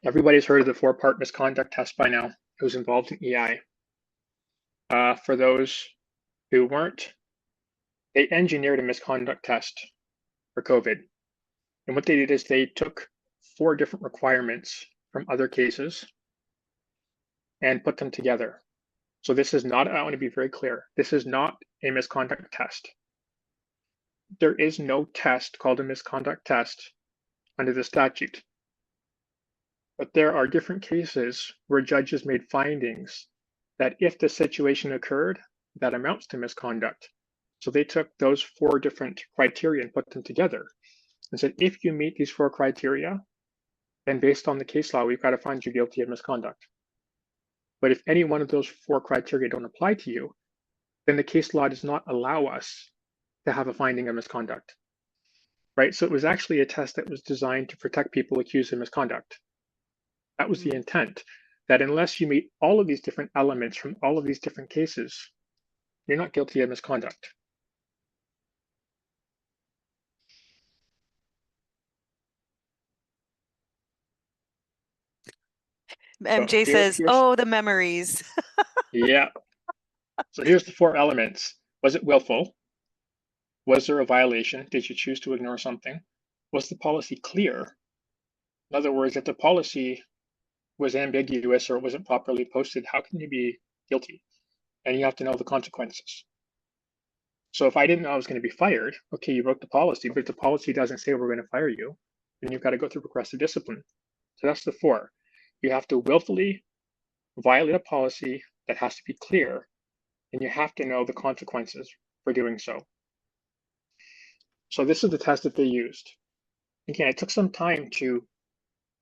Everybody's heard of the four-part misconduct test by now. It was involved in EI. For those who weren't, they engineered a misconduct test for COVID. And what they did is they took 4 different requirements from other cases and put them together. So this is not, I want to be very clear, this is not a misconduct test. There is no test called a misconduct test under the statute. But there are different cases where judges made findings that if the situation occurred, that amounts to misconduct. So they took those 4 different criteria and put them together and said, if you meet these 4 criteria, then based on the case law, we've got to find you guilty of misconduct. But if any one of those 4 criteria don't apply to you, then the case law does not allow us to have a finding of misconduct, right? So it was actually a test that was designed to protect people accused of misconduct. That was the intent, that unless you meet all of these different elements from all of these different cases, you're not guilty of misconduct. MJ says, oh, the memories. Yeah. So here's the 4 elements. Was it willful? Was there a violation? Did you choose to ignore something? Was the policy clear? In other words, if the policy was ambiguous or wasn't properly posted, how can you be guilty? And you have to know the consequences. So if I didn't know I was going to be fired, okay, you wrote the policy, but if the policy doesn't say we're going to fire you, then you've got to go through progressive discipline. So that's the 4. You have to willfully violate a policy that has to be clear, and you have to know the consequences for doing so. So this is the test that they used. Again, it took some time to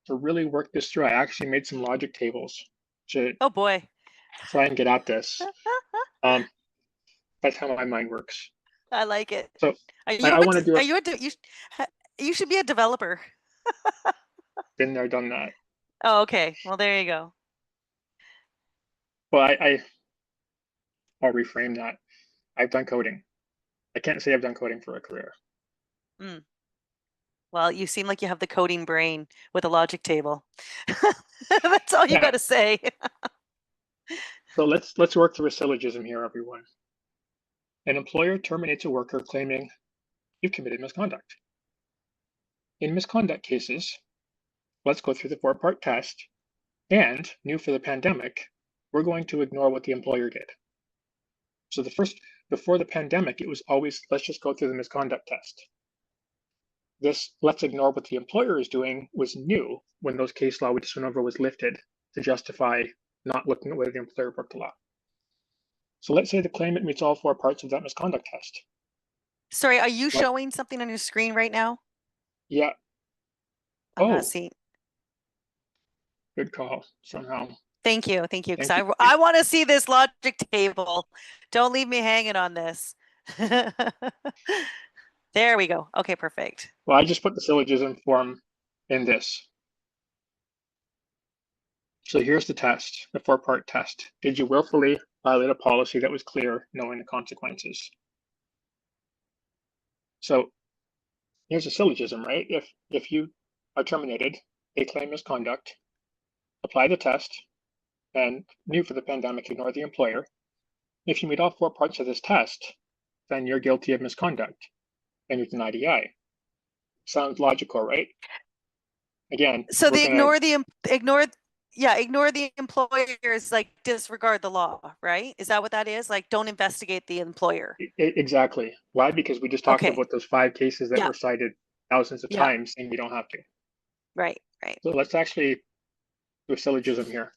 really work this through. I actually made some logic tables to oh boy, try and get at this. That's how my mind works. I like it. So I want to do it. You should be a developer. Been there, done that. Oh, okay. Well, there you go. Well, I'll reframe that. I've done coding. I can't say I've done coding for a career. Well, you seem like you have the coding brain with a logic table. That's all you got to say. So let's work through a syllogism here, everyone. An employer terminates a worker claiming you've committed misconduct. In misconduct cases, let's go through the 4-part test, and new for the pandemic, we're going to ignore what the employer did. So before the pandemic, it was always, let's just go through the misconduct test. This let's ignore what the employer is doing was new when those case law we just went over was lifted to justify not looking at whether the employer broke the law. So let's say the claimant meets all 4 parts of that misconduct test. Sorry, are you showing something on your screen right now? Yeah. I'm not seeing. Good call, somehow. Thank you, because I want to see this logic table. Don't leave me hanging on this. There we go. Okay, perfect. Well, I just put the syllogism form in this. So here's the test, the 4-part test. Did you willfully violate a policy that was clear, knowing the consequences? So here's a syllogism, right? If you are terminated, they claim misconduct, apply the test, and new for the pandemic, ignore the employer. If you meet all 4 parts of this test, then you're guilty of misconduct and you're denied EI. Sounds logical, right? Again, so the ignore the employer is like disregard the law, right? Is that what that is? Like don't investigate the employer. Exactly. Why? Because we just talked about those 5 cases that were cited thousands of times, and we don't have to. Right. So let's actually do a syllogism here.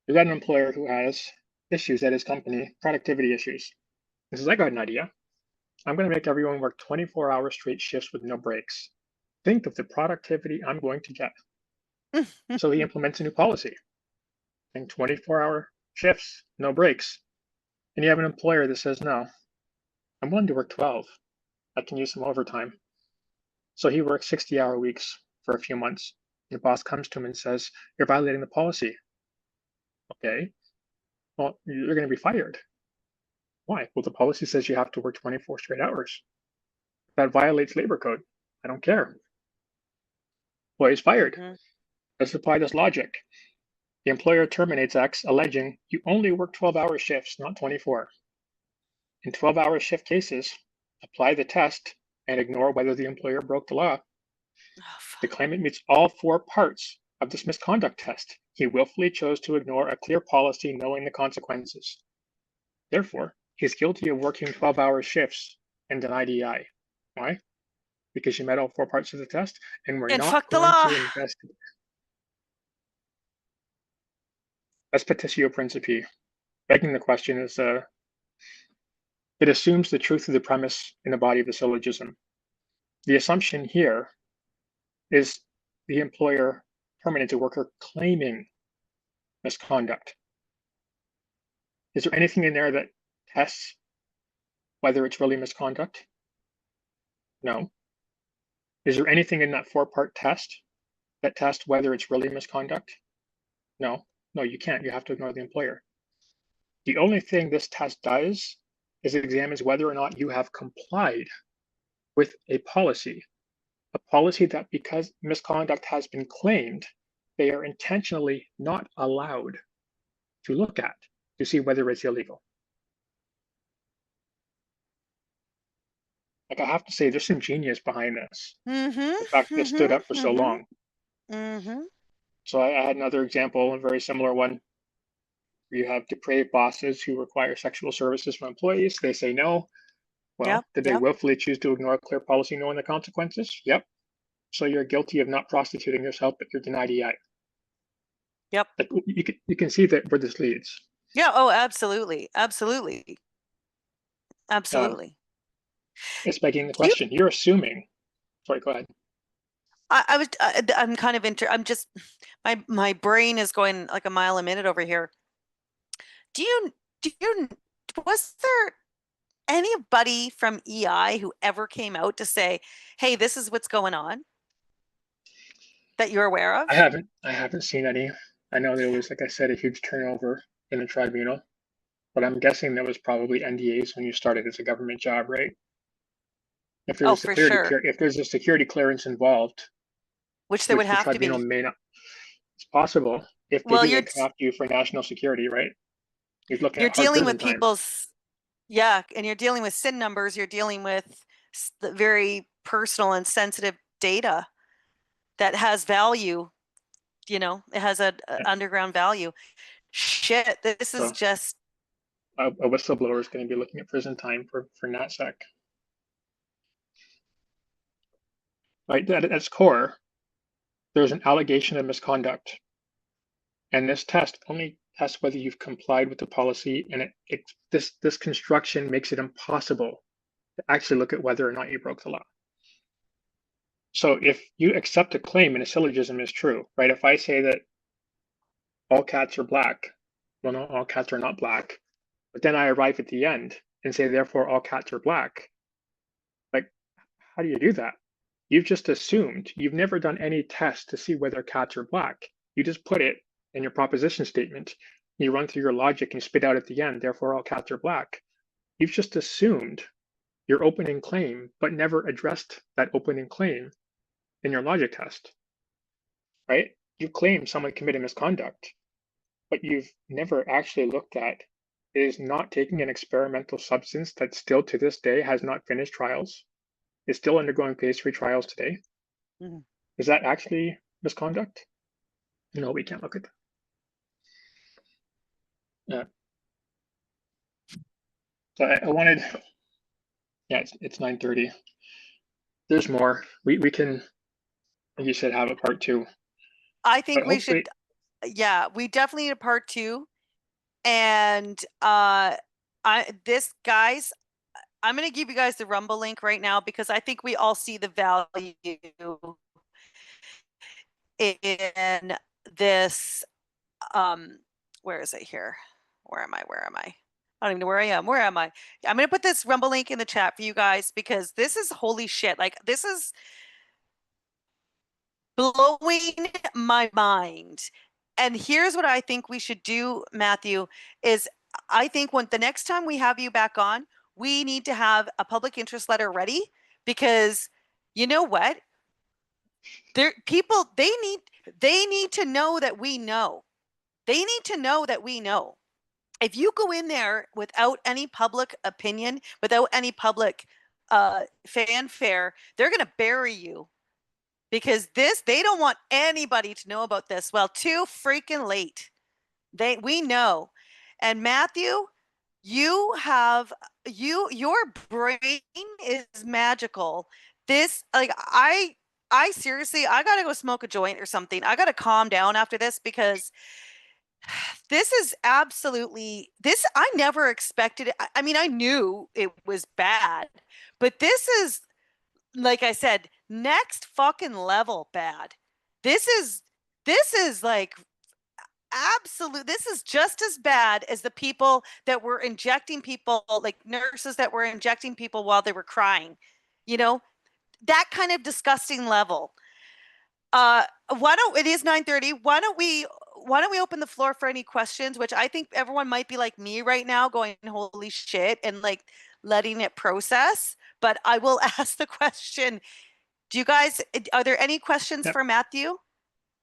We've got an employer who has issues at his company, productivity issues. He says, I got an idea. I'm going to make everyone work 24-hour straight shifts with no breaks. Think of the productivity I'm going to get. So he implements a new policy. And 24-hour shifts, no breaks. And you have an employer that says, no, I'm willing to work 12. I can use some overtime. So he works 60-hour weeks for a few months. The boss comes to him and says, you're violating the policy. Okay, well, you're going to be fired. Why? Well, the policy says you have to work 24 straight hours. That violates labor code. I don't care. Well, he's fired. Let's apply this logic. The employer terminates X, alleging you only work 12-hour shifts, not 24. In 12-hour shift cases, apply the test and ignore whether the employer broke the law. Oh, The claimant meets all four parts of this misconduct test. He willfully chose to ignore a clear policy knowing the consequences. Therefore, he is guilty of working 12-hour shifts and denied EI. Why? Because you met all four parts of the test, and we're and not fuck the going law. to investigate. That's Petitio Principii. Begging the question is, it assumes the truth of the premise in the body of the syllogism. The assumption here is the employer terminates a worker claiming misconduct. Is there anything in there that tests whether it's really misconduct? No. Is there anything in that four-part test that tests whether it's really misconduct? No. No, you can't. You have to ignore the employer. The only thing this test does is it examines whether or not you have complied with a policy that because misconduct has been claimed, they are intentionally not allowed to look at to see whether it's illegal. Like, I have to say, there's some genius behind this. The fact this stood up for so long. So I had another example, a very similar one. You have depraved bosses who require sexual services from employees. They say no. Well, did they willfully choose to ignore clear policy knowing the consequences? Yep. So you're guilty of not prostituting yourself, but you're denied EI. Yep. Like, you can see that where this leads. Yeah. Oh, absolutely. Absolutely. Absolutely. It's begging the question. You're assuming. Sorry, go ahead. I'm kind of I'm just, my brain is going like a mile a minute over here. Was there anybody from EI who ever came out to say, hey, this is what's going on that you're aware of? I haven't seen any. I know there was, like I said, a huge turnover in the tribunal, but I'm guessing there was probably NDAs when you started as a government job, right? If there's Oh, a for security sure. if there's a security clearance involved, Which there would which the have to tribunal be. may not, it's possible. If they Well, do, they come after you for national security, right? You're looking you're at hard dealing with prison time. people's, yeah, and you're dealing with SIN numbers. You're dealing with the very personal and sensitive data that has value. You know, it has a Yeah. underground value. Shit, this is So just. a whistleblower is going to be looking at prison time for NatSec. Right? At its core, there's an allegation of misconduct. And this test only tests whether you've complied with the policy, and this construction makes it impossible to actually look at whether or not you broke the law. So if you accept a claim and a syllogism is true, right? If I say that all cats are black, well, no, all cats are not black, but then I arrive at the end and say, therefore, all cats are black. Like, how do you do that? You've just assumed. You've never done any test to see whether cats are black. You just put it in your proposition statement. You run through your logic and spit out at the end, therefore, all cats are black. You've just assumed your opening claim, but never addressed that opening claim in your logic test, right? You claim someone committed misconduct, but you've never actually looked at is not taking an experimental substance that still to this day has not finished trials, is still undergoing phase 3 trials today. Is that actually misconduct? No, we can't look at that. So I wanted, yeah, it's 9:30. There's more. We can, like you said, have a part 2. I think But we hopefully, should, yeah, we definitely need a part 2. And guys, I'm going to give you guys the Rumble link right now because I think we all see the value in this. Where is it here? Where am I? I don't even know where I am. Where am I? I'm going to put this Rumble link in the chat for you guys because this is holy shit. Like, this is blowing my mind. And here's what I think we should do, Matthew, is I think when the next time we have you back on, we need to have a public interest letter ready because you know what? People, they need to know that we know. They need to know that we know. If you go in there without any public opinion, without any public fanfare, they're going to bury you, because they don't want anybody to know about this. Well, too freaking late. We know. And Matthew, your brain is magical. This, like, I seriously, I gotta go smoke a joint or something. I gotta calm down after this, because this is absolutely this. I never expected it. I mean, I knew it was bad, but this is, like I said, next fucking level bad. This is like absolute. This is just as bad as the people that were injecting people, like nurses that were injecting people while they were crying. You know, that kind of disgusting level. Why don't it is 9:30? Why don't we open the floor for any questions, which I think everyone might be like me right now, going, holy shit, and like letting it process. But I will ask the question. Do you guys, are there any questions Yep. for Matthew?